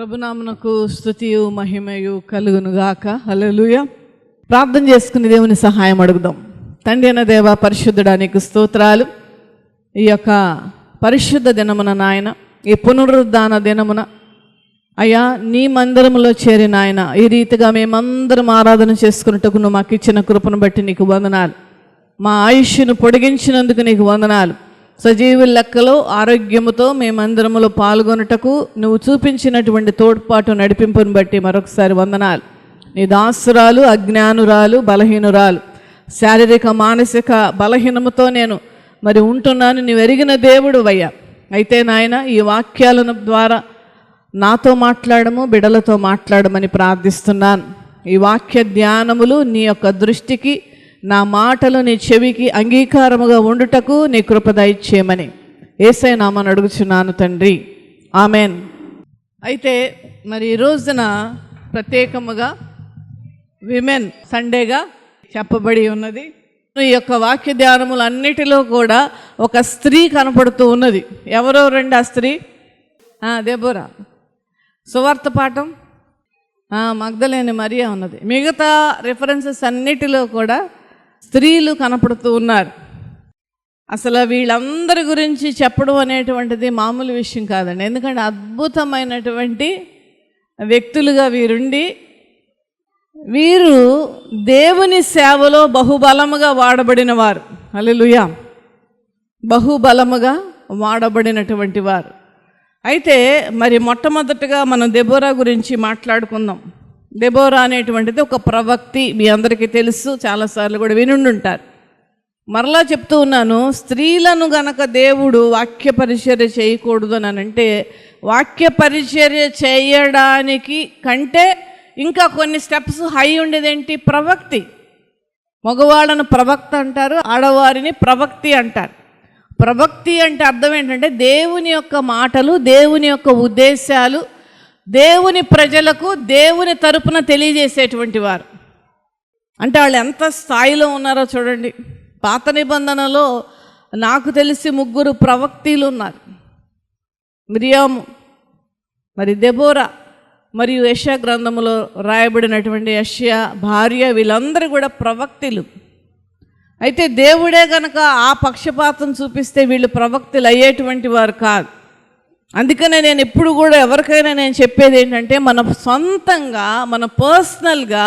ప్రభునామమునకు స్తుతియు మహిమయు కలుగునుగాక. హల్లెలూయా. ప్రార్థన చేసుకుని దేవుని సహాయం అడుగుదాం. తండ్రి అయిన దేవ, పరిశుద్ధుడా, నీకు స్తోత్రాలు. ఈ యొక్క పరిశుద్ధ దినమున నాయన, ఈ పునరుద్ధాన దినమున అయ్యా నీ మందిరములో చేరిన ఆయన ఈ రీతిగా మేమందరం ఆరాధన చేసుకున్నట్టుకు నువ్వు మాకు ఇచ్చిన కృపను బట్టి నీకు వందనాలు. మా ఆయుష్ను పొడిగించినందుకు నీకు వందనాలు. సజీవుల లెక్కలో ఆరోగ్యముతో మేమందరములో పాల్గొనుటకు నువ్వు చూపించినటువంటి తోడ్పాటు నడిపింపును బట్టి మరొకసారి వందనాలు. నీ దాసురాలు అజ్ఞానురాలు బలహీనురాలు, శారీరక మానసిక బలహీనముతో నేను ఉంటున్నాను. నీవు ఎరిగిన దేవుడు అయ్యా. అయితే నాయన, ఈ వాక్యాలను ద్వారా నాతో మాట్లాడము, బిడలతో మాట్లాడమని ప్రార్థిస్తున్నాను. ఈ వాక్య ధ్యానములు నీ యొక్క దృష్టికి, నా మాటలు నీ చెవికి అంగీకారముగా ఉండుటకు నీ కృప దయచేయమని యేసయ్య నామమున అడుగుచున్నాను తండ్రి, ఆమెన్. అయితే ఈ రోజున ప్రత్యేకముగా విమెన్ సండేగా చెప్పబడి ఉన్నది. ఈ యొక్క వాక్య ధ్యానములు అన్నిటిలో కూడా ఒక స్త్రీ కనపడుతూ ఉన్నది. ఎవరో రండి ఆ స్త్రీ? దెబోరా. సువార్త పాఠం మగ్దలేని మరియా ఉన్నది. మిగతా రిఫరెన్సెస్ అన్నిటిలో కూడా స్త్రీలు కనపడుతూ ఉన్నారు. అసలు వీళ్ళందరి గురించి చెప్పడం అనేటువంటిది మామూలు విషయం కాదండి. ఎందుకంటే అద్భుతమైనటువంటి వ్యక్తులుగా వీరుండి, వీరు దేవుని సేవలో బహుబలముగా వాడబడిన వారు. హల్లెలూయా. బహుబలముగా వాడబడినటువంటి వారు. అయితే మొట్టమొదటిగా మనం దెబోరా గురించి మాట్లాడుకుందాం. దెబోరా అనేటువంటిది ఒక ప్రవక్తి. మీ అందరికీ తెలుసు, చాలాసార్లు కూడా వినుండుంటారు. మరలా చెప్తూ ఉన్నాను, స్త్రీలను గనక దేవుడు వాక్య పరిచర్య చేయకూడదు అని అంటే, వాక్య పరిచర్య చేయడానికి కంటే ఇంకా కొన్ని స్టెప్స్ హై ఉండేదేంటి? ప్రవక్తి. మగవాళ్ళను ప్రవక్త అంటారు, ఆడవారిని ప్రవక్తి అంటారు. ప్రవక్తి అంటే అర్థం ఏంటంటే దేవుని యొక్క మాటలు, దేవుని యొక్క ఉద్దేశాలు దేవుని ప్రజలకు దేవుని తరపున తెలియజేసేటువంటి వారు. అంటే వాళ్ళు ఎంత స్థాయిలో ఉన్నారో చూడండి. పాత నిబంధనలో నాకు తెలిసి 3 ప్రవక్తీలు ఉన్నారు. మిరియాము, దెబోరా, మరియు యెషయా గ్రంథములో రాయబడినటువంటి యెషయా భార్య, వీళ్ళందరూ కూడా ప్రవక్తులు. అయితే దేవుడే గనక ఆ పక్షపాతం చూపిస్తే వీళ్ళు ప్రవక్తులు అయ్యేటువంటి వారు కాదు. అందుకనే నేను ఎప్పుడు కూడా ఎవరికైనా నేను చెప్పేది ఏంటంటే, మన సొంతంగా, మన పర్సనల్గా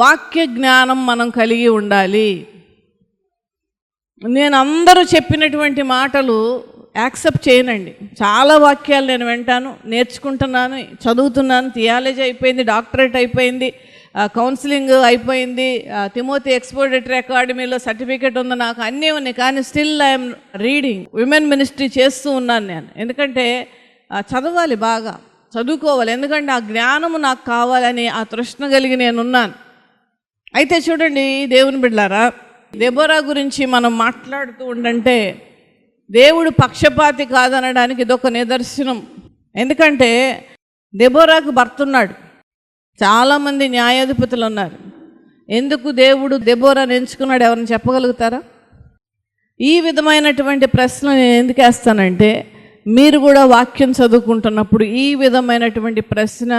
వాక్య జ్ఞానం మనం కలిగి ఉండాలి. నేను అందరూ చెప్పినటువంటి మాటలు యాక్సెప్ట్ చేయనండి. చాలా వాక్యాలు నేను వింటాను, నేర్చుకుంటున్నాను, చదువుతున్నాను. థియాలజీ అయిపోయింది, డాక్టరేట్ అయిపోయింది, కౌన్సిలింగ్ అయిపోయింది, తిమోతి ఎక్స్పోజిటరీ అకాడమీలో సర్టిఫికేట్ ఉంది నాకు, అన్నీ ఉన్నాయి. కానీ still I'm reading. Women ministry చేస్తూ ఉన్నాను నేను. ఎందుకంటే చదవాలి, బాగా చదువుకోవాలి. ఎందుకంటే ఆ జ్ఞానము నాకు కావాలని ఆ తృష్ణ కలిగి నేనున్నాను. అయితే చూడండి దేవుని బిడ్డలారా, దెబోరా గురించి మనం మాట్లాడుతూ ఉండంటే, దేవుడు పక్షపాతి కాదనడానికి ఇదొక నిదర్శనం. ఎందుకంటే దెబోరాకు భర్త ఉన్నాడు, చాలామంది న్యాయాధిపతులు ఉన్నారు. ఎందుకు దేవుడు దెబోరాను ఎంచుకున్నాడు? ఎవరిని చెప్పగలుగుతారా? ఈ విధమైనటువంటి ప్రశ్న నేను ఎందుకు వేస్తానంటే, మీరు కూడా వాక్యం చదువుకుంటున్నప్పుడు ఈ విధమైనటువంటి ప్రశ్న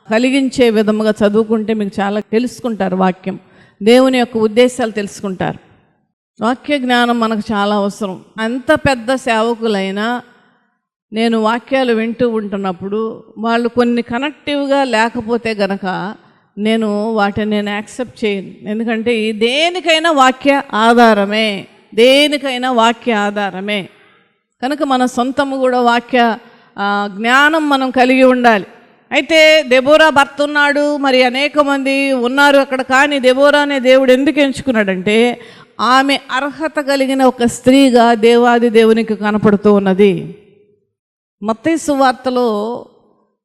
కలిగించే విధముగా చదువుకుంటే మీకు చాలా తెలుసుకుంటారు. వాక్యం, దేవుని యొక్క ఉద్దేశాలు తెలుసుకుంటారు. వాక్య జ్ఞానం మనకు చాలా అవసరం. అంత పెద్ద సేవకులైనా నేను వాక్యాలు వింటూ ఉంటున్నప్పుడు వాళ్ళు కొన్ని కనెక్టివ్గా లేకపోతే గనక నేను వాటిని యాక్సెప్ట్ చేయను. ఎందుకంటే దేనికైనా వాక్య ఆధారమే, దేనికైనా వాక్య ఆధారమే. కనుక మన సొంతము కూడా వాక్య జ్ఞానం మనం కలిగి ఉండాలి. అయితే దెబోరా భర్త ఉన్నాడు, అనేక మంది ఉన్నారు అక్కడ. కానీ దెబోరా అనే దేవుడు ఎందుకు ఎంచుకున్నాడంటే, ఆమె అర్హత కలిగిన ఒక స్త్రీగా దేవాది దేవునికి కనపడుతూ ఉన్నది. మత్తయి సువార్తలో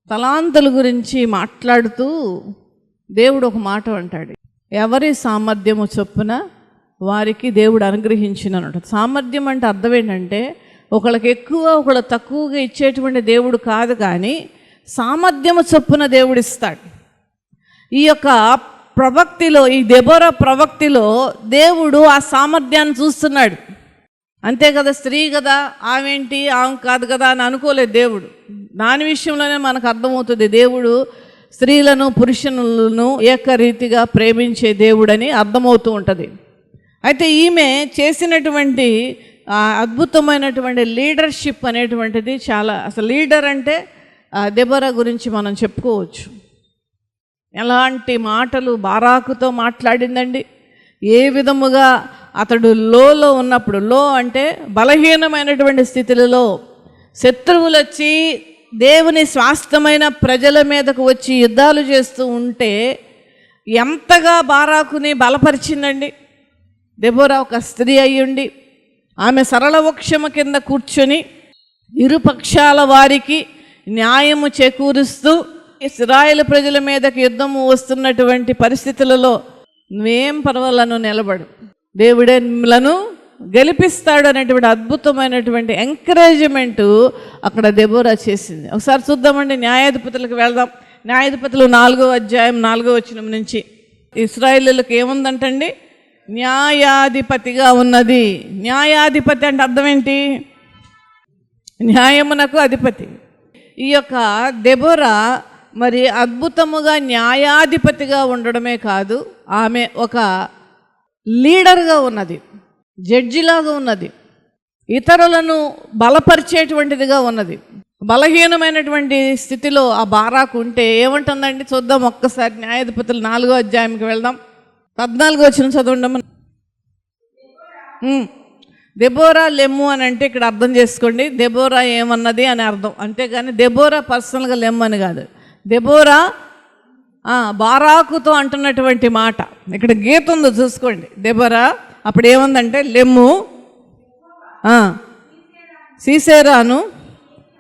తలాంతుల గురించి మాట్లాడుతూ దేవుడు ఒక మాట అంటాడు, ఎవరి సామర్థ్యము చొప్పున వారికి దేవుడు అనుగ్రహించినట్టు. సామర్థ్యం అంటే అర్థం ఏంటంటే, ఒకళ్ళకి ఎక్కువ ఒకళ్ళు తక్కువగా ఇచ్చేటువంటి దేవుడు కాదు, కానీ సామర్థ్యము చొప్పున దేవుడు ఇస్తాడు. ఈ యొక్క ప్రవక్తిలో, ఈ దెబోరా ప్రవక్తిలో దేవుడు ఆ సామర్థ్యాన్ని చూస్తున్నాడు. అంతే కదా, స్త్రీ కదా, ఆమె కాదు కదా అని అనుకోలేదు దేవుడు. దాని విషయంలోనే మనకు అర్థమవుతుంది దేవుడు స్త్రీలను పురుషులను ఏకరీతిగా ప్రేమించే దేవుడని అర్థమవుతూ ఉంటుంది. అయితే ఈమె చేసినటువంటి అద్భుతమైనటువంటి లీడర్షిప్ అనేటువంటిది చాలా, అసలు లీడర్ అంటే దెబోరా గురించి మనం చెప్పుకోవచ్చు. ఎలాంటి మాటలు బారాకుతో మాట్లాడిందండి. ఏ విధముగా అతడు లోలో ఉన్నప్పుడు, లో అంటే బలహీనమైనటువంటి స్థితిలో శత్రువులు వచ్చి దేవుని స్వాస్థ్యమైన ప్రజల మీదకు వచ్చి యుద్ధాలు చేస్తూ ఉంటే ఎంతగా బారాకుని బలపరిచిందండి. దెబోరా ఒక స్త్రీ అయ్యుండి ఆమె సరళ వృక్షము కింద కూర్చొని ఇరుపక్షాల వారికి న్యాయము చేకూరుస్తూ ఇశ్రాయేలు ప్రజల మీదకి యుద్ధము వస్తున్నటువంటి పరిస్థితులలో నువ్వేం పర్వాలను నిలబడు, దేవుడే మిమ్మలను గెలిపిస్తాడు అనేటువంటి అద్భుతమైనటువంటి ఎంకరేజ్మెంటు అక్కడ దెబోరా చేసింది. ఒకసారి చూద్దామండి, న్యాయాధిపతులకు వెళ్దాం. న్యాయాధిపతులు 4వ అధ్యాయం 4వ వచనం నుంచి. ఇశ్రాయేలులకు ఏముందంటండి? న్యాయాధిపతిగా ఉన్నది. న్యాయాధిపతి అంటే అర్థం ఏంటి? న్యాయమునకు అధిపతి. ఈ యొక్క దెబోరా మరి అద్భుతముగా న్యాయాధిపతిగా ఉండడమే కాదు, ఆమె ఒక లీడర్గా ఉన్నది, జడ్జిలాగా ఉన్నది, ఇతరులను బలపరిచేటువంటిదిగా ఉన్నది. బలహీనమైనటువంటి స్థితిలో ఆ బారాకు ఉంటే ఏమంటుందండి? చూద్దాం ఒక్కసారి. న్యాయాధిపతులు 4వ అధ్యాయంకి వెళ్దాం. 14వ వచనం చదవండి. దెబోరా లెమ్ము అని అంటే ఇక్కడ అర్థం చేసుకోండి, దెబోరా ఏమన్నది అని అర్థం. అంతేగాని దెబోరా పర్సనల్గా లెమ్ము అని కాదు. దెబోరా బారాకుతో అంటున్నటువంటి మాట. ఇక్కడ గీత ఉందో చూసుకోండి. దెబోరా అప్పుడు ఏముందంటే, లెమ్ము, సీసెరాను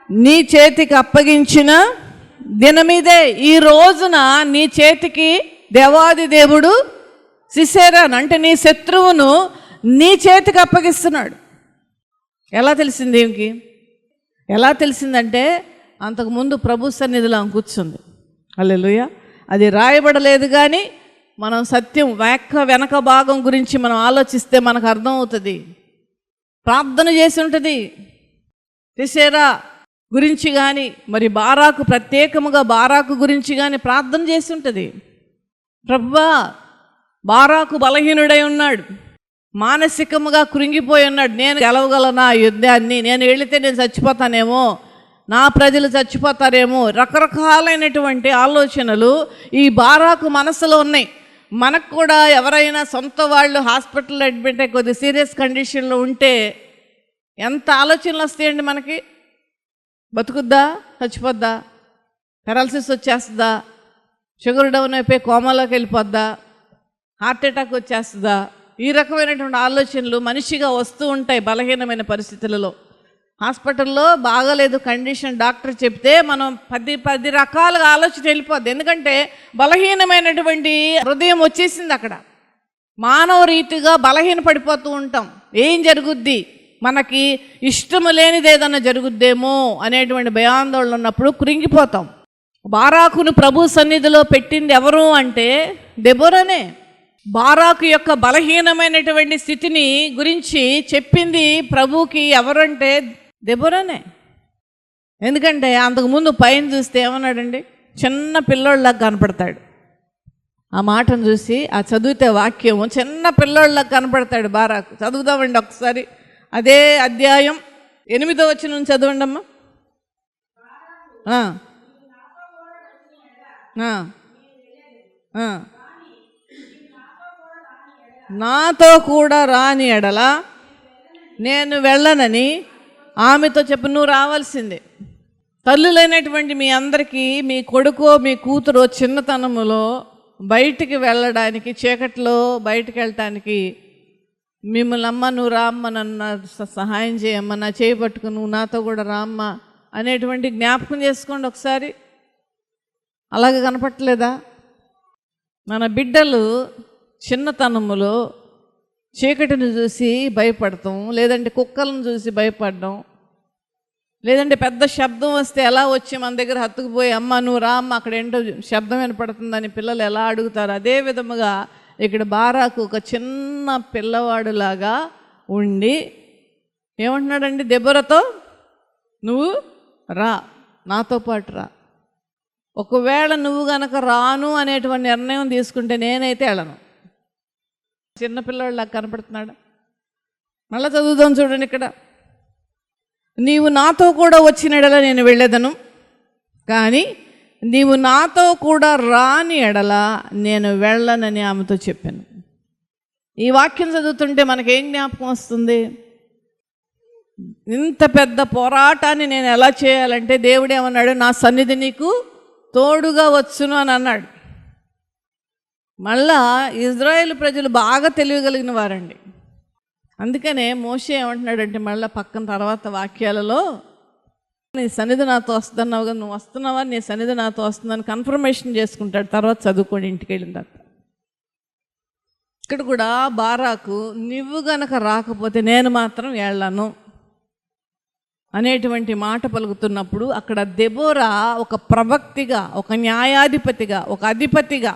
నీ చేతికి అప్పగించిన దినమిదే. ఈ రోజున నీ చేతికి దేవాది దేవుడు సీసెరాను అంటే నీ శత్రువును నీ చేతికి అప్పగిస్తున్నాడు. ఎలా తెలిసింది ఈమెకి? ఎలా తెలిసిందంటే అంతకుముందు ప్రభు సన్నిధిలో కూర్చుంది. హల్లెలూయా. అది రాయబడలేదు, కానీ మనం సత్యం వెనక భాగం గురించి మనం ఆలోచిస్తే మనకు అర్థమవుతుంది. ప్రార్థన చేసి ఉంటుంది సీసెరా గురించి కానీ, మరి బారాకు ప్రత్యేకముగా బారాకు గురించి కానీ ప్రార్థన చేసి ఉంటుంది. ప్రభువా, బారాకు బలహీనుడై ఉన్నాడు, మానసికముగా కృంగిపోయి ఉన్నాడు. నేను గెలవగలనా యుద్ధాన్ని? నేను వెళితే నేను చచ్చిపోతానేమో, నా ప్రజలు చచ్చిపోతారేమో, రకరకాలైనటువంటి ఆలోచనలు ఈ బారాకు మనసులో ఉన్నాయి. మనకు కూడా ఎవరైనా సొంత వాళ్ళు హాస్పిటల్లో అడ్మిట్ అయ్యి కొద్ది సీరియస్ కండిషన్లో ఉంటే ఎంత ఆలోచనలు వస్తాయండి మనకి. బతుకుద్దా, చచ్చిపోద్దా, పెరాలసిస్ వచ్చేస్తుందా, షుగర్ డౌన్ అయిపోయి కోమాలోకి వెళ్ళిపోద్దా, హార్ట్ అటాక్ వచ్చేస్తుందా, ఈ రకమైనటువంటి ఆలోచనలు మనిషిగా వస్తూ ఉంటాయి బలహీనమైన పరిస్థితులలో. హాస్పిటల్లో బాగాలేదు కండిషన్, డాక్టర్ చెప్తే మనం 10 రకాలుగా ఆలోచన వెళ్ళిపోద్ది. ఎందుకంటే బలహీనమైనటువంటి హృదయం వచ్చేసింది అక్కడ. మానవ రీతిగా బలహీన పడిపోతూ ఉంటాం. ఏం జరుగుద్ది, మనకి ఇష్టము లేనిది ఏదన్నా జరుగుద్దేమో అనేటువంటి భయాందోళన ఉన్నప్పుడు కృంగిపోతాం. బారాకును ప్రభు సన్నిధిలో పెట్టింది ఎవరు అంటే దెబోరానే. బారాకు యొక్క బలహీనమైనటువంటి స్థితిని గురించి చెప్పింది ప్రభుకి ఎవరంటే దెబోరానే. ఎందుకంటే అంతకుముందు పైన చూస్తే ఏమన్నాడండి? చిన్న పిల్లోళ్ళలాగా కనపడతాడు. ఆ మాటను చూసి ఆ చదివితే వాక్యము చిన్న పిల్లోళ్ళలాగా కనపడతాడు బారాకు. చదువుదామండి ఒకసారి. అదే అధ్యాయం 8వ వచనం చదవండి అమ్మా. నాతో కూడా రాని ఎడల నేను వెళ్ళనని ఆమెతో చెప్పు. నువ్వు రావాల్సిందే. తల్లులైనటువంటి మీ అందరికీ మీ కొడుకో మీ కూతురో చిన్నతనములో బయటికి వెళ్ళడానికి, చీకట్లో బయటికి వెళ్ళటానికి మిమ్మల్ని అమ్మ నువ్వు రామ్మ, నన్ను సహాయం చేయమ్మ, నా చేయి పట్టుకు నువ్వు నాతో కూడా రామ్మ అనేటువంటి జ్ఞాపకం చేసుకోండి ఒకసారి. అలాగే కనపట్టలేదా? మన బిడ్డలు చిన్నతనములో చీకటిని చూసి భయపడతాం, లేదంటే కుక్కలను చూసి భయపడడం, లేదంటే పెద్ద శబ్దం వస్తే ఎలా వచ్చి మన దగ్గర హత్తుకుపోయి అమ్మ నువ్వు రా అమ్మ అక్కడ ఏంటో శబ్దం వినపడుతుందని పిల్లలు ఎలా అడుగుతారు. అదే విధముగా ఇక్కడ బారాకు ఒక చిన్న పిల్లవాడులాగా ఉండి ఏమంటున్నాడండి దెబోరాతో? నువ్వు రా, నాతో పాటు రా. ఒకవేళ నువ్వు గనక రాను అనేటువంటి నిర్ణయం తీసుకుంటే నేనైతే వెళ్ళను. చిన్నపిల్లవాళ్ళకి కనపడుతున్నాడు. మళ్ళీ చదువుదాం చూడండి ఇక్కడ. నీవు నాతో కూడా వచ్చిన ఎడల నేను వెళ్ళేదను, కానీ నీవు నాతో కూడా రాని ఎడల నేను వెళ్ళనని ఆమెతో చెప్పాను. ఈ వాక్యం చదువుతుంటే మనకేం జ్ఞాపకం వస్తుంది? ఇంత పెద్ద పోరాటాన్ని నేను ఎలా చేయాలంటే దేవుడు ఏమన్నాడు? నా సన్నిధి నీకు తోడుగా వచ్చును అని అన్నాడు. మళ్ళా ఇజ్రాయేల్ ప్రజలు బాగా తెలియగలిగిన వారండి. అందుకనే మోషే ఏమంటున్నాడంటే మళ్ళీ పక్కన తర్వాత వాక్యాలలో, నీ సన్నిధి నాతో వస్తున్నావు కదా, నువ్వు వస్తున్నావా, నీ సన్నిధి నాతో వస్తుందని కన్ఫర్మేషన్ చేసుకుంటాడు. తర్వాత చదువుకోండి ఇంటికి వెళ్ళిన తర్వాత. ఇక్కడ కూడా బారాకు నువ్వు గనక రాకపోతే నేను మాత్రం వెళ్ళను అనేటువంటి మాట పలుకుతున్నప్పుడు అక్కడ దెబోరా ఒక ప్రవక్తిగా, ఒక న్యాయాధిపతిగా, ఒక అధిపతిగా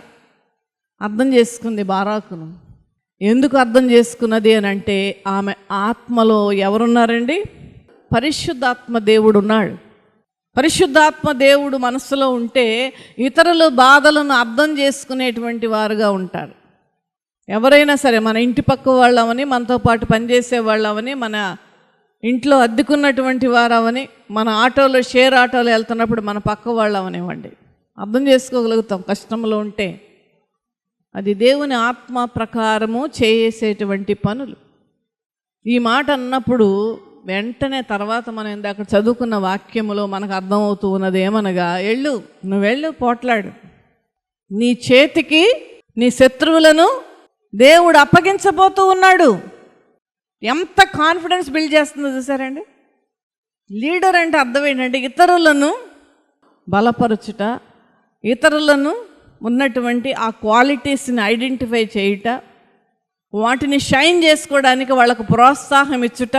అర్థం చేసుకుంది బారాకును. ఎందుకు అర్థం చేసుకున్నది అని అంటే ఆమె ఆత్మలో ఎవరున్నారండి? పరిశుద్ధాత్మ దేవుడు ఉన్నాడు. పరిశుద్ధాత్మ దేవుడు మనస్సులో ఉంటే ఇతరుల బాధలను అర్థం చేసుకునేటువంటి వారుగా ఉంటారు. ఎవరైనా సరే, మన ఇంటి పక్క వాళ్ళవని, మనతో పాటు పనిచేసే వాళ్ళవని, మన ఇంట్లో అద్దెకున్నటువంటి వారవని, మన ఆటోలో షేర్ ఆటోలో వెళ్తున్నప్పుడు మన పక్క వాళ్ళవనివ్వండి, అర్థం చేసుకోగలుగుతాం కష్టంలో ఉంటే. అది దేవుని ఆత్మ ప్రకారము చేసేటువంటి పనులు. ఈ మాట అన్నప్పుడు వెంటనే తర్వాత మనం ఇందాక చదువుకున్న వాక్యములో మనకు అర్థమవుతూ ఉన్నది ఏమనగా, నువ్వు వెళ్ళు, పోట్లాడు, నీ చేతికి నీ శత్రువులను దేవుడు అప్పగించబోతూ ఉన్నాడు. ఎంత కాన్ఫిడెన్స్ బిల్డ్ చేస్తుందో చూసారండి. లీడర్ అంటే అర్థం ఏంటంటే ఇతరులను బలపరచుట, ఇతరులను ఉన్నటువంటి ఆ క్వాలిటీస్ని ఐడెంటిఫై చేయుట, వాటిని షైన్ చేసుకోవడానికి వాళ్ళకు ప్రోత్సాహం ఇచ్చుట.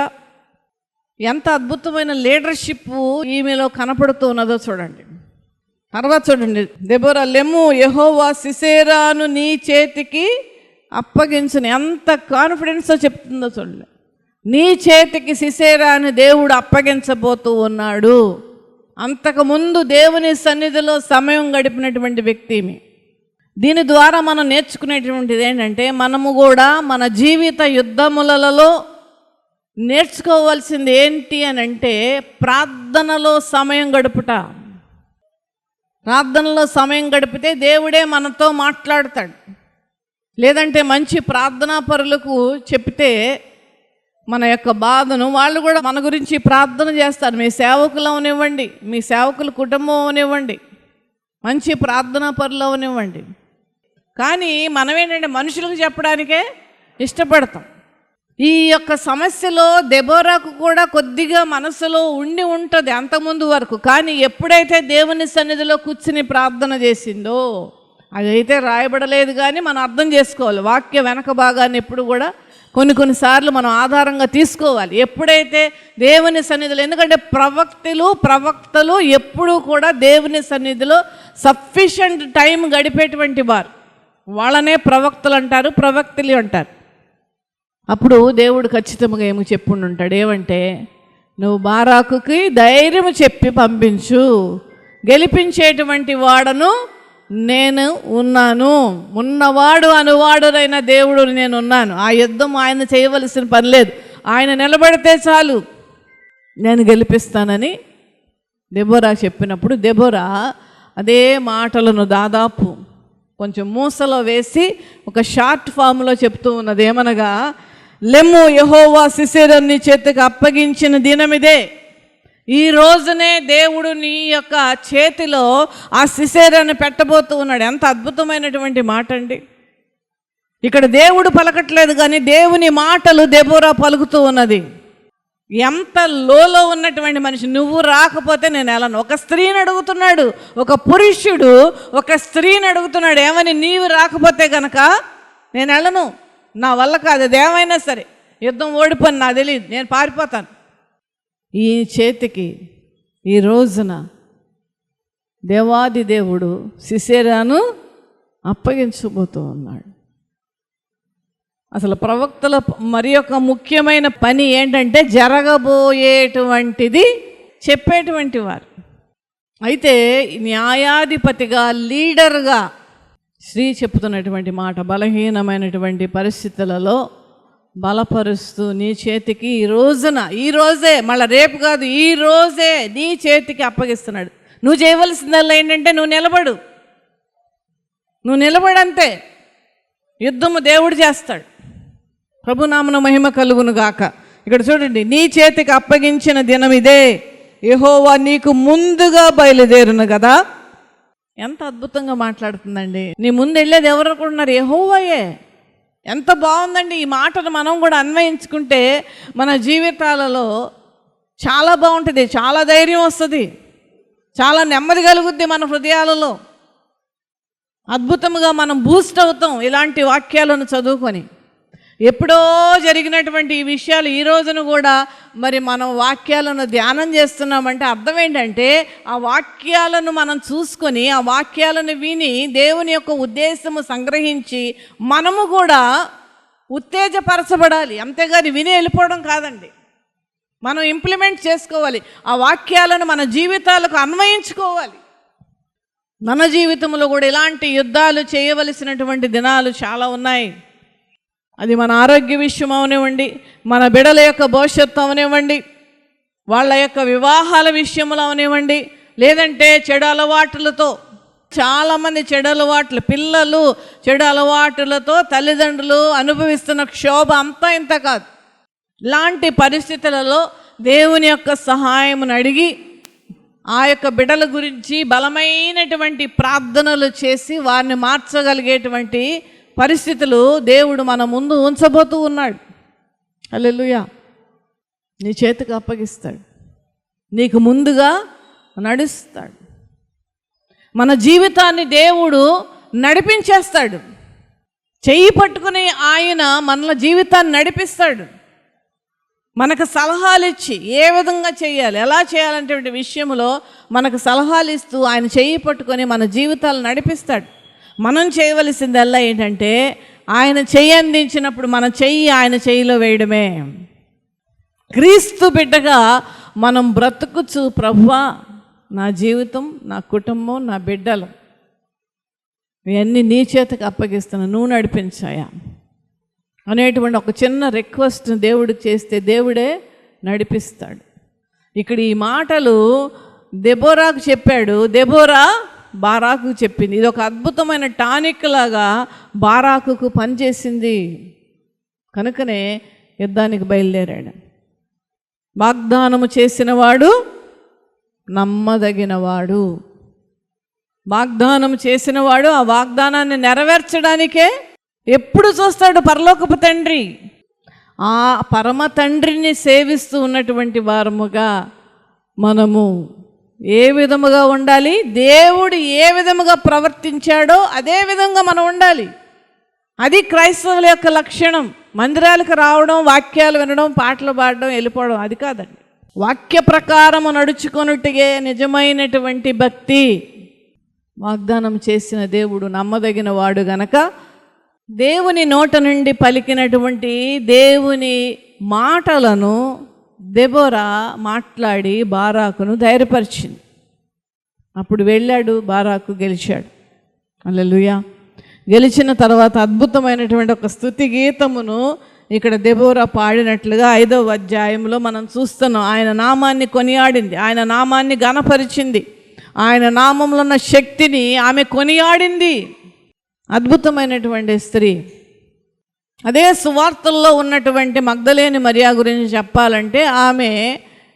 ఎంత అద్భుతమైన లీడర్షిప్ ఈమెలో కనపడుతూ ఉన్నదో చూడండి. తర్వాత చూడండి, దెబోరా లెమ్ము, యెహోవా సిసెరాను నీ చేతికి అప్పగించును. ఎంత కాన్ఫిడెన్స్తో చెప్తుందో చూడండి. నీ చేతికి సిసెరాను దేవుడు అప్పగించబోతూ ఉన్నాడు. అంతకుముందు దేవుని సన్నిధిలో సమయం గడిపినటువంటి వ్యక్తి. దీని ద్వారా మనం నేర్చుకునేటువంటిది ఏంటంటే, మనము కూడా మన జీవిత యుద్ధములలో నేర్చుకోవాల్సింది ఏంటి అని అంటే ప్రార్థనలో సమయం గడుపుట. ప్రార్థనలో సమయం గడిపితే దేవుడే మనతో మాట్లాడతాడు. లేదంటే మంచి ప్రార్థనా పరులకు చెప్తే మన యొక్క బాధను వాళ్ళు కూడా మన గురించి ప్రార్థన చేస్తారు. మీ సేవకులు అవనివ్వండి, మీ సేవకుల కుటుంబం అవనివ్వండి, మంచి ప్రార్థనా పరులు అవనివ్వండి. కానీ మనం ఏంటంటే మనుషులకు చెప్పడానికే ఇష్టపడతాం. ఈ యొక్క సమస్యలో దెబోరాకు కూడా కొద్దిగా మనసులో ఉండి ఉంటుంది అంతకుముందు వరకు. కానీ ఎప్పుడైతే దేవుని సన్నిధిలో కూర్చుని ప్రార్థన చేసిందో, అదైతే రాయబడలేదు కానీ మనం అర్థం చేసుకోవాలి. వాక్య వెనక భాగాన్ని ఎప్పుడు కూడా కొన్నిసార్లు మనం ఆధారంగా తీసుకోవాలి. ఎప్పుడైతే దేవుని సన్నిధిలో, ఎందుకంటే ప్రవక్తలు ఎప్పుడూ కూడా దేవుని సన్నిధిలో సఫిషియంట్ టైం గడిపేటువంటి వారు, వాళ్ళనే ప్రవక్తలు అంటారు, ప్రవక్తలు అంటారు. అప్పుడు దేవుడు ఖచ్చితంగా ఏమో చెప్పుంటాడు, ఏమంటే నువ్వు బారాకుకి ధైర్యం చెప్పి పంపించు, గెలిపించేటువంటి వాడను నేను ఉన్నాను, ఉన్నవాడు అనువాడునైన దేవుడు నేను ఉన్నాను. ఆ యుద్ధం ఆయన చేయవలసిన పని లేదు, ఆయన నిలబడితే చాలు నేను గెలిపిస్తానని దెబోరా చెప్పినప్పుడు, దెబోరా అదే మాటలను దాదాపు కొంచెం మూసలో వేసి ఒక షార్ట్ ఫామ్లో చెప్తూ ఉన్నది. ఏమనగా, లెమ్ము, యెహోవా సిసెరాను నీ చేతికి అప్పగించిన దినమిదే. ఈ రోజునే దేవుడు నీ యొక్క చేతిలో ఆ సిసెరాను పెట్టబోతూ ఉన్నాడు. ఎంత అద్భుతమైనటువంటి మాట అండి. ఇక్కడ దేవుడు పలకట్లేదు కానీ దేవుని మాటలు దెబోరా పలుకుతూ ఉన్నది. ఎంత లోలో ఉన్నటువంటి మనిషి, నువ్వు రాకపోతే నేను వెళ్ళను. ఒక స్త్రీని అడుగుతున్నాడు, ఒక పురుషుడు ఒక స్త్రీని అడుగుతున్నాడు, ఏమని, నీవు రాకపోతే కనుక నేను వెళ్ళను, నా వల్ల కాదు, అది ఏమైనా సరే, యుద్ధం ఓడిపోను, నాకు తెలియదు, నేను పారిపోతాను. ఈ చేతికి ఈ రోజున దేవాది దేవుడు సిసెరాను అప్పగించబోతూ ఉన్నాడు. అసలు ప్రవక్తల మరి యొక్క ముఖ్యమైన పని ఏంటంటే జరగబోయేటువంటిది చెప్పేటువంటి వారు. అయితే న్యాయాధిపతిగా, లీడర్గా శ్రీ చెప్తున్నటువంటి మాట, బలహీనమైనటువంటి పరిస్థితులలో బలపరుస్తూ నీ చేతికి ఈ రోజే మళ్ళీ రేపు కాదు, ఈ రోజే నీ చేతికి అప్పగిస్తున్నాడు. నువ్వు చేయవలసిందల్లా ఏంటంటే నువ్వు నిలబడంతే. యుద్ధము దేవుడు చేస్తాడు. ప్రభునామన మహిమ కలుగును గాక. ఇక్కడ చూడండి, నీ చేతికి అప్పగించిన దినం ఇదే, యెహోవా నీకు ముందుగా బయలుదేరును కదా. ఎంత అద్భుతంగా మాట్లాడుతుందండి. నీ ముందు వెళ్ళేది ఎవరు అనుకుంటున్నారు? యెహోవాయే. ఎంత బాగుందండి. ఈ మాటను మనం కూడా అన్వయించుకుంటే మన జీవితాలలో చాలా బాగుంటుంది, చాలా ధైర్యం వస్తుంది, చాలా నెమ్మది కలుగుద్ది మన హృదయాలలో. అద్భుతంగా మనం బూస్ట్ అవుతాం ఇలాంటి వాక్యాలను చదువుకొని. ఎప్పుడో జరిగినటువంటి ఈ విషయాలు ఈ రోజున కూడా మరి మనం వాక్యాలను ధ్యానం చేస్తున్నామంటే అర్థం ఏంటంటే, ఆ వాక్యాలను మనం చూసుకొని, ఆ వాక్యాలను విని దేవుని యొక్క ఉద్దేశము సంగ్రహించి మనము కూడా ఉత్తేజపరచబడాలి. అంతేగాని విని వెళ్ళిపోవడం కాదండి. మనం ఇంప్లిమెంట్ చేసుకోవాలి. ఆ వాక్యాలను మన జీవితాలకు అన్వయించుకోవాలి. మన జీవితంలో కూడా ఇలాంటి యుద్ధాలు చేయవలసినటువంటి దినాలు చాలా ఉన్నాయి. అది మన ఆరోగ్య విషయం అవనివ్వండి, మన బిడ్డల యొక్క భవిష్యత్తు అవనివ్వండి, వాళ్ళ యొక్క వివాహాల విషయంలో అవనివ్వండి, లేదంటే చెడు అలవాట్లతో చాలామంది పిల్లలు చెడు అలవాటులతో తల్లిదండ్రులు అనుభవిస్తున్న క్షోభ అంతా ఇంత కాదు. ఇలాంటి పరిస్థితులలో దేవుని యొక్క సహాయమును అడిగి ఆ యొక్క బిడ్డల గురించి బలమైనటువంటి ప్రార్థనలు చేసి వారిని మార్చగలిగేటువంటి పరిస్థితులు దేవుడు మన ముందు ఉంచబోతూ ఉన్నాడు. హల్లెలూయా. నీ చేతికి అప్పగిస్తాడు, నీకు ముందుగా నడుస్తాడు. మన జీవితాన్ని దేవుడు నడిపించేస్తాడు. చెయ్యి పట్టుకుని ఆయన మన జీవితాన్ని నడిపిస్తాడు. మనకు సలహాలు ఇచ్చి ఏ విధంగా చేయాలి, ఎలా చేయాలంటే విషయంలో మనకు సలహాలు ఇస్తూ ఆయన చెయ్యి పట్టుకొని మన జీవితాలు నడిపిస్తాడు. మనం చేయవలసిందల్లా ఏంటంటే ఆయన చెయ్యి అందించినప్పుడు మన చెయ్యి ఆయన చెయ్యిలో వేయడమే. క్రీస్తు బిడ్డగా మనం బ్రతుకుచు, ప్రభువా నా జీవితం, నా కుటుంబం, నా బిడ్డలు ఇవన్నీ నీ చేతికి అప్పగిస్తున్నా, నువ్వు నడిపించాయా అనేటువంటి ఒక చిన్న రిక్వెస్ట్ దేవుడికి చేస్తే దేవుడే నడిపిస్తాడు. ఇక్కడ ఈ మాటలు దెబోరాకు చెప్పాడు, దెబోరా బారాకు చెప్పింది. ఇది ఒక అద్భుతమైన టానిక్ లాగా బారాకుకు పనిచేసింది. కనుకనే యుద్ధానికి బయలుదేరాడు. వాగ్దానము చేసినవాడు నమ్మదగినవాడు. వాగ్దానం చేసినవాడు ఆ వాగ్దానాన్ని నెరవేర్చడానికే ఎప్పుడు చూస్తాడు పరలోకపు తండ్రి. ఆ పరమ తండ్రిని సేవిస్తూ ఉన్నటువంటి వారముగా మనము ఏ విధముగా ఉండాలి, దేవుడు ఏ విధముగా ప్రవర్తించాడో అదే విధంగా మనం ఉండాలి. అది క్రైస్తవుల యొక్క లక్షణం. మందిరాలకు రావడం, వాక్యాలు వినడం, పాటలు పాడడం, వెళ్ళిపోవడం అది కాదండి. వాక్య ప్రకారము నడుచుకొనుటగే నిజమైనటువంటి భక్తి. వాగ్దానం చేసిన దేవుడు నమ్మదగిన వాడు గనక దేవుని నోట నుండి పలికినటువంటి దేవుని మాటలను దెబోరా మాట్లాడి బారాకును ధైర్యపరిచింది. అప్పుడు వెళ్ళాడు, బారాకు గెలిచాడు. హల్లెలూయా. గెలిచిన తర్వాత అద్భుతమైనటువంటి ఒక స్తుతి గీతమును ఇక్కడ దెబోరా పాడినట్లుగా 5వ అధ్యాయంలో మనం చూస్తున్నాం. ఆయన నామాన్ని కొనియాడింది, ఆయన నామాన్ని ఘనపరిచింది, ఆయన నామంలో ఉన్న శక్తిని ఆమె కొనియాడింది. అద్భుతమైనటువంటి స్త్రీ. అదే సువార్తల్లో ఉన్నటువంటి మగ్దలేని మరియా గురించి చెప్పాలంటే ఆమె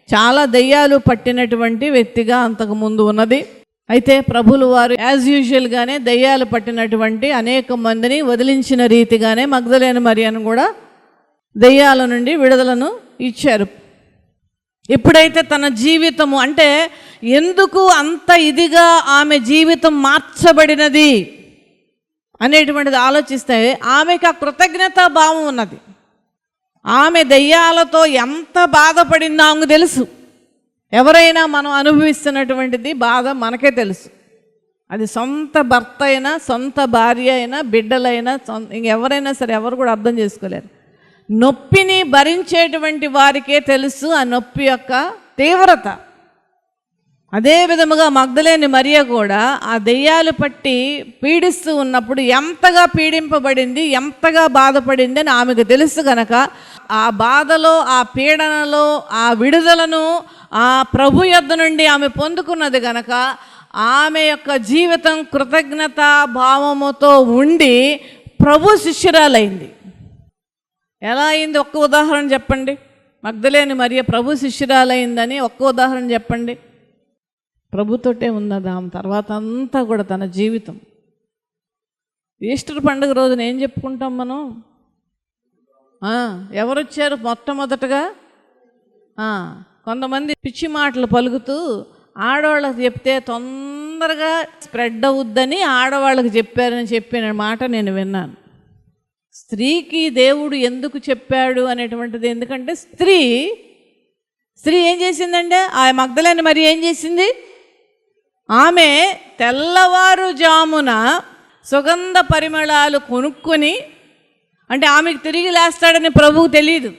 చాలా దయ్యాలు పట్టినటువంటి వ్యక్తిగా అంతకుముందు ఉన్నది. అయితే ప్రభులు వారు యాజ్ యూజువల్గానే దయ్యాలు పట్టినటువంటి అనేక మందిని వదిలించిన రీతిగానే మగ్దలేని మరియాను కూడా దయ్యాల నుండి విడుదలను ఇచ్చారు. ఎప్పుడైతే తన జీవితము అంటే ఎందుకు అంత ఇదిగా ఆమె జీవితం మార్చబడినది అనేటువంటిది ఆలోచిస్తే ఆమెకు ఆ కృతజ్ఞతా భావం ఉన్నది. ఆమె దయ్యాలతో ఎంత బాధపడిందో ఆమెకు తెలుసు. ఎవరైనా మనం అనుభవిస్తున్నటువంటిది బాధ మనకే తెలుసు. అది సొంత భర్త అయినా, సొంత భార్య అయినా, బిడ్డలైనా, ఇంకెవరైనా సరే ఎవరు కూడా అర్థం చేసుకోలేరు. నొప్పిని భరించేటువంటి వారికే తెలుసు ఆ నొప్పి యొక్క తీవ్రత. అదే విధముగా మగ్దలేని మరియ కూడా ఆ దెయ్యాలు పట్టి పీడిస్తూ ఉన్నప్పుడు ఎంతగా పీడింపబడింది, ఎంతగా బాధపడింది అని ఆమెకు తెలుసు గనక ఆ బాధలో, ఆ పీడనలో, ఆ విడుదలను ఆ ప్రభు యొద్ద నుండి ఆమె పొందుకున్నది గనక ఆమె యొక్క జీవితం కృతజ్ఞత భావముతో ఉండి ప్రభు శిష్యురాలైంది. ఎలా అయింది? ఒక్క ఉదాహరణ చెప్పండి. మగ్దలేని మరియ ప్రభు శిష్యురాలైందని ఒక్క ఉదాహరణ చెప్పండి. ప్రభుతోటే ఉన్నది ఆమె తర్వాత అంతా కూడా తన జీవితం. ఈస్టర్ పండుగ రోజున ఏం చెప్పుకుంటాం మనం? ఎవరు వచ్చారు మొట్టమొదటగా? కొంతమంది పిచ్చి మాటలు పలుకుతూ ఆడవాళ్ళకి చెప్తే తొందరగా స్ప్రెడ్ అవుద్దని ఆడవాళ్ళకి చెప్పారని చెప్పిన మాట నేను విన్నాను. స్త్రీకి దేవుడు ఎందుకు చెప్పాడు అనేటువంటిది, ఎందుకంటే స్త్రీ ఏం చేసిందంటే ఆ మగ్దలేని మరి ఏం చేసింది? ఆమె తెల్లవారుజామున సుగంధ పరిమళాలు కొనుక్కొని, అంటే ఆమెకు తిరిగి లేస్తాడని ప్రభువు తెలియదు.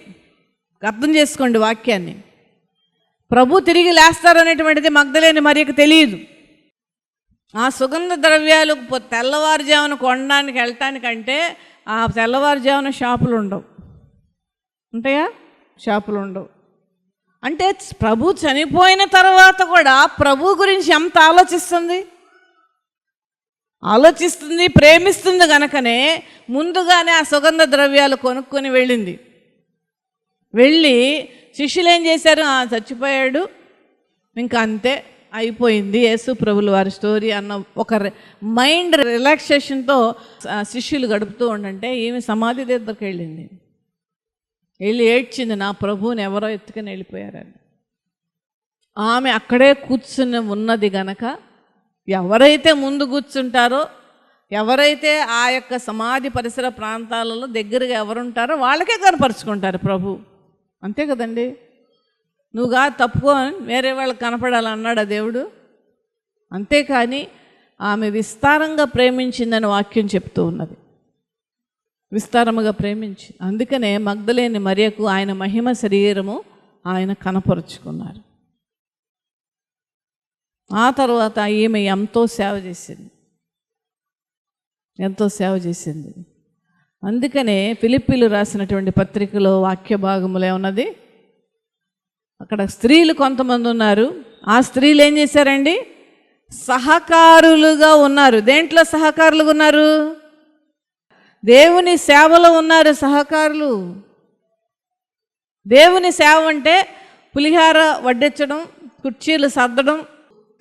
అర్థం చేసుకోండి వాక్యాన్ని. ప్రభు తిరిగి లేస్తారనేటువంటిది మగ్దలేని మరియకు తెలియదు. ఆ సుగంధ ద్రవ్యాలు తెల్లవారుజామున కొనడానికి వెళ్ళటానికంటే ఆ తెల్లవారుజామున షాపులు ఉండవు. ఉంటాయా? షాపులు ఉండవు. అంటే ప్రభు చనిపోయిన తర్వాత కూడా ప్రభు గురించి ఎంత ఆలోచిస్తుంది, ప్రేమిస్తుంది గనకనే ముందుగానే ఆ సుగంధ ద్రవ్యాలు కొనుక్కొని వెళ్ళింది. వెళ్ళి శిష్యులు ఏం చేశారు? చచ్చిపోయాడు, ఇంకా అంతే అయిపోయింది యేసు ప్రభుల వారి స్టోరీ అన్న ఒక మైండ్ రిలాక్సేషన్తో శిష్యులు గడుపుతూ ఉండంటే ఈమె సమాధి దగ్గరికి వెళ్ళింది. వెళ్ళి ఏడ్చింది, నా ప్రభువుని ఎవరో ఎత్తుకుని వెళ్ళిపోయారని. ఆమె అక్కడే కూర్చుని ఉన్నది గనక ఎవరైతే ముందు కూర్చుంటారో, ఎవరైతే ఆ యొక్క సమాధి పరిసర ప్రాంతాలలో దగ్గరగా ఎవరుంటారో వాళ్ళకే కనపరుచుకుంటారు ప్రభు. అంతే కదండి. నువ్వుగా తప్పుకో వేరే వాళ్ళకి కనపడాలన్నాడు దేవుడు. అంతేకాని ఆమె విస్తారంగా ప్రేమించిందని వాక్యం చెప్తూ ఉన్నది. విస్తారముగా ప్రేమించి, అందుకనే మగ్దలేని మరియకు ఆయన మహిమ శరీరము ఆయన కనపరుచుకున్నారు. ఆ తర్వాత ఈమె ఎంతో సేవ చేసింది. అందుకనే ఫిలిప్పీలు రాసినటువంటి పత్రికలో వాక్య భాగములో ఉన్నది, అక్కడ స్త్రీలు కొంతమంది ఉన్నారు. ఆ స్త్రీలు ఏం చేశారండి? సహకారులుగా ఉన్నారు. దేంట్లో సహకారులుగా ఉన్నారు? దేవుని సేవలో ఉన్నారు సహకారులు. దేవుని సేవ అంటే పులిహార వడ్డించడం, కుర్చీలు సర్దడం,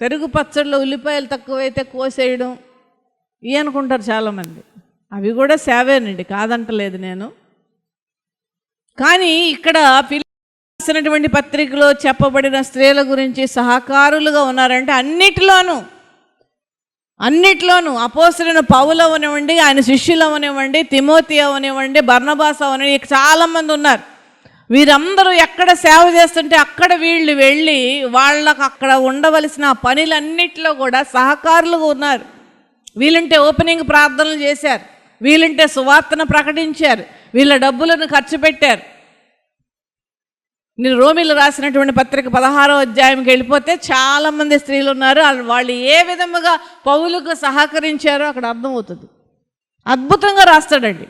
పెరుగు పచ్చళ్ళు ఉల్లిపాయలు తక్కువైతే కోసేయడం, ఇవి అనుకుంటారు చాలామంది. అవి కూడా సేవేనండి, కాదంటలేదు నేను. కానీ ఇక్కడ రాసినటువంటి పత్రికలో చెప్పబడిన స్త్రీల గురించి సహకారులుగా ఉన్నారంటే అన్నిట్లోనూ అపోస్తలుడైన పౌలు అవనివ్వండి, ఆయన శిష్యులు అవనివ్వండి, తిమోతి అవనివ్వండి, బర్నబాస్ అవనివ్వండి, చాలామంది ఉన్నారు. వీరందరూ ఎక్కడ సేవ చేస్తుంటే అక్కడ వీళ్ళు వెళ్ళి వాళ్ళకు అక్కడ ఉండవలసిన పనులన్నిటిలో కూడా సహకారులుగా ఉన్నారు. వీళ్ళంటే ఓపెనింగ్ ప్రార్థనలు చేశారు, వీళ్ళంటే సువార్తను ప్రకటించారు, వీళ్ళ డబ్బులను ఖర్చు పెట్టారు. నేను రోమిలు రాసినటువంటి పత్రిక 16వ అధ్యాయంకి వెళ్ళిపోతే చాలామంది స్త్రీలు ఉన్నారు. వాళ్ళు ఏ విధముగా పౌలుకు సహకరించారో అక్కడ అర్థమవుతుంది. అద్భుతంగా రాస్తాడండి.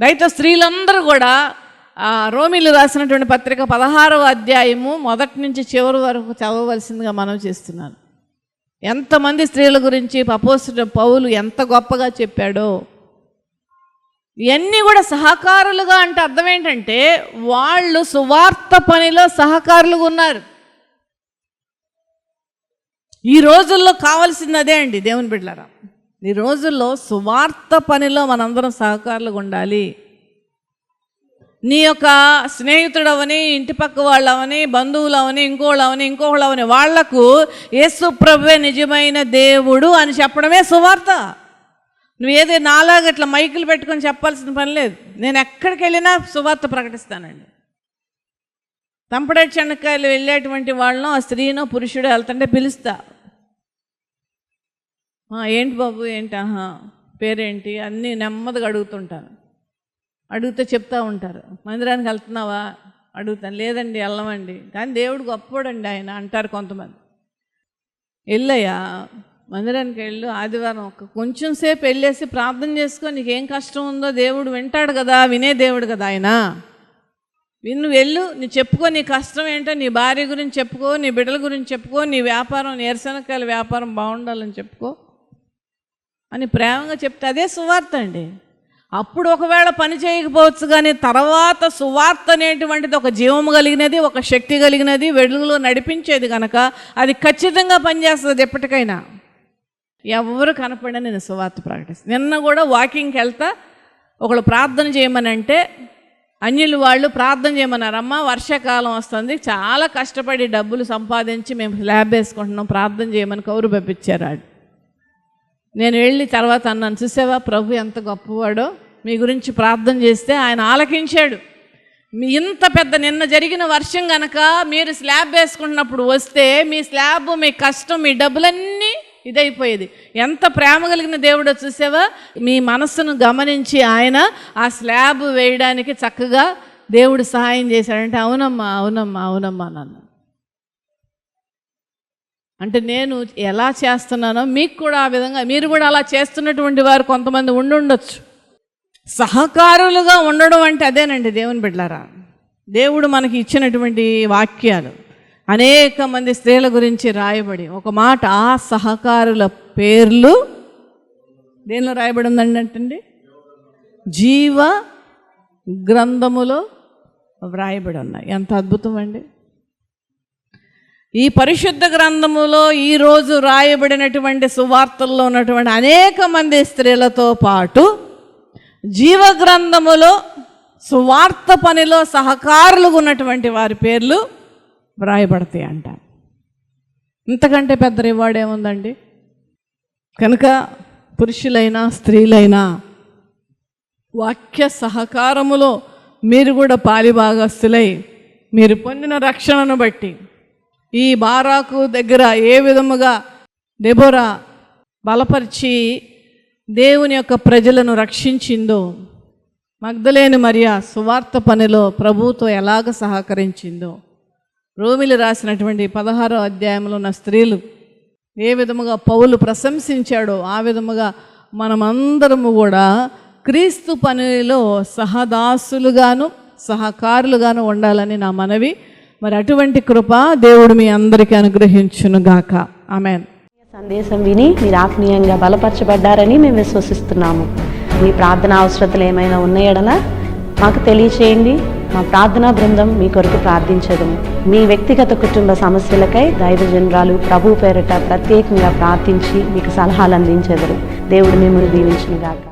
అయితే స్త్రీలందరూ కూడా రోమిలు రాసినటువంటి పత్రిక 16వ అధ్యాయము మొదటి నుంచి చివరి వరకు చదవవలసిందిగా మనం చేస్తున్నాను. ఎంతమంది స్త్రీల గురించి అపోస్తలుడైన పౌలు ఎంత గొప్పగా చెప్పాడో. ఇవన్నీ కూడా సహకారులుగా అంటే అర్థం ఏంటంటే వాళ్ళు సువార్త పనిలో సహకారులుగా ఉన్నారు. ఈ రోజుల్లో కావాల్సింది అదే అండి దేవుని బిడ్డలారా. ఈ రోజుల్లో సువార్త పనిలో మనందరం సహకారులుగా ఉండాలి. నీ యొక్క స్నేహితుడవని, ఇంటి పక్క వాళ్ళవని, బంధువులవని, ఇంకోళ్ళవని వాళ్లకు యేసు ప్రభువే నిజమైన దేవుడు అని చెప్పడమే సువార్త. నువ్వేదో నాలాగా ఇట్లా మైకులు పెట్టుకొని చెప్పాల్సిన పని లేదు. నేను ఎక్కడికి వెళ్ళినా సువార్త ప్రకటిస్తానండి. తంపడేటి చెనక్కాయలు వెళ్ళేటువంటి వాళ్ళను ఆ స్త్రీనో పురుషుడో వెళ్తుంటే పిలుస్తా. ఏంటి బాబు ఏంటి, పేరేంటి అన్నీ నెమ్మదిగా అడుగుతుంటాను. అడిగితే చెప్తా ఉంటారు. మందిరానికి వెళ్తున్నావా అడుగుతాను, లేదండి వెళ్ళమండి. కానీ దేవుడు గొప్పవాడండి ఆయన అంటారు కొంతమంది. వెళ్ళయ్యా మందిరానికి వెళ్ళు, ఆదివారం కొంచెం సేపు వెళ్ళేసి ప్రార్థన చేసుకో, నీకేం కష్టం ఉందో దేవుడు వింటాడు కదా, వినే దేవుడు కదా ఆయన. నువ్వు వెళ్ళు, నీ చెప్పుకో, నీ కష్టం ఏంటో, నీ భార్య గురించి చెప్పుకో, నీ బిడ్డల గురించి చెప్పుకో, నీ వ్యాపారం నీరసనకాయల వ్యాపారం బాగుండాలని చెప్పుకో అని ప్రేమగా చెప్తే అదే సువార్త అండి. అప్పుడు ఒకవేళ పని చేయకపోవచ్చు, కానీ తర్వాత సువార్త అనేటువంటిది ఒక జీవము కలిగినది, ఒక శక్తి కలిగినది, వెలుగులో నడిపించేది కనుక అది ఖచ్చితంగా పనిచేస్తుంది ఎప్పటికైనా. ఎవరు కనపడినా నేను సువార్త ప్రకటిస్తాను. నిన్న కూడా వాకింగ్కి వెళ్తా ఒకళ్ళు ప్రార్థన చేయమని అంటే అన్యులు వాళ్ళు ప్రార్థన చేయమన్నారు. అమ్మ వర్షాకాలం వస్తుంది, చాలా కష్టపడి డబ్బులు సంపాదించి మేము స్లాబ్ వేసుకుంటున్నాం, ప్రార్థన చేయమని కౌరు పంపించారు. నేను వెళ్ళి తర్వాత అన్నాను, చూసావా ప్రభు ఎంత గొప్పవాడో, మీ గురించి ప్రార్థన చేస్తే ఆయన ఆలకించాడు. మీ ఇంత పెద్ద నిన్న జరిగిన వర్షం కనుక మీరు స్లాబ్ వేసుకుంటున్నప్పుడు వస్తే మీ స్లాబ్, మీ కష్టం, మీ డబ్బులన్నీ ఇదైపోయేది. ఎంత ప్రేమ కలిగిన దేవుడో చూసావా. మీ మనస్సును గమనించి ఆయన ఆ స్లాబ్ వేయడానికి చక్కగా దేవుడు సహాయం చేశాడంటే అవునమ్మా అవునమ్మా అవునమ్మా నన్ను అంటే నేను ఎలా చేస్తున్నానో మీకు కూడా ఆ విధంగా మీరు కూడా అలా చేస్తున్నటువంటి వారు కొంతమంది ఉండొచ్చు. సహకారులుగా ఉండడం అంటే అదేనండి దేవుని బిడ్డలారా. దేవుడు మనకి ఇచ్చినటువంటి వాక్యాలు అనేక మంది స్త్రీల గురించి రాయబడి ఒక మాట, ఆ సహకారుల పేర్లు దేనిలో రాయబడి ఉందండి అంటండి, జీవ గ్రంథములో వ్రాయబడి ఉన్నాయి. ఎంత అద్భుతం అండి. ఈ పరిశుద్ధ గ్రంథములో ఈరోజు రాయబడినటువంటి సువార్తల్లో ఉన్నటువంటి అనేక మంది స్త్రీలతో పాటు జీవ గ్రంథములో సువార్త పనిలో సహకారులుగా ఉన్నటువంటి వారి పేర్లు వ్రాయబడతాయి అంట. ఇంతకంటే పెద్ద రివార్డ్ ఏముందండి. కనుక పురుషులైనా స్త్రీలైనా వాక్య సహకారములో మీరు కూడా పాలిభాగస్తులై మీరు పొందిన రక్షణను బట్టి ఈ బారాకు దగ్గర ఏ విధముగా దెబోరా బలపరిచి దేవుని యొక్క ప్రజలను రక్షించిందో, మగ్దలేని మరియా సువార్త పనిలో ప్రభువుతో ఎలాగ సహకరించిందో, రోమిలు రాసినటువంటి 16వ అధ్యాయంలో ఉన్న స్త్రీలు ఏ విధముగా పౌలు ప్రశంసించాడో ఆ విధముగా మనమందరము కూడా క్రీస్తు పనిలో సహదాసులుగాను సహకారులుగాను ఉండాలని నా మనవి. మరి అటువంటి కృప దేవుడు మీ అందరికీ అనుగ్రహించునుగాక. ఆమేన్. సందేశం విని మీరు ఆత్మీయంగా బలపరచబడ్డారని మేము విశ్వసిస్తున్నాము. మీ ప్రార్థన అవసరతలు ఏమైనా ఉన్నాయడలా మాకు తెలియచేయండి. మా ప్రార్థనా బృందం మీ కొరకు ప్రార్థించదము. మీ వ్యక్తిగత కుటుంబ సమస్యలకై దైవజనురాలు ప్రభు పేరిట ప్రత్యేకంగా ప్రార్థించి మీకు సలహాలు అందించెదరు. దేవుడు మిమ్మల్ని దీవించునుగాక.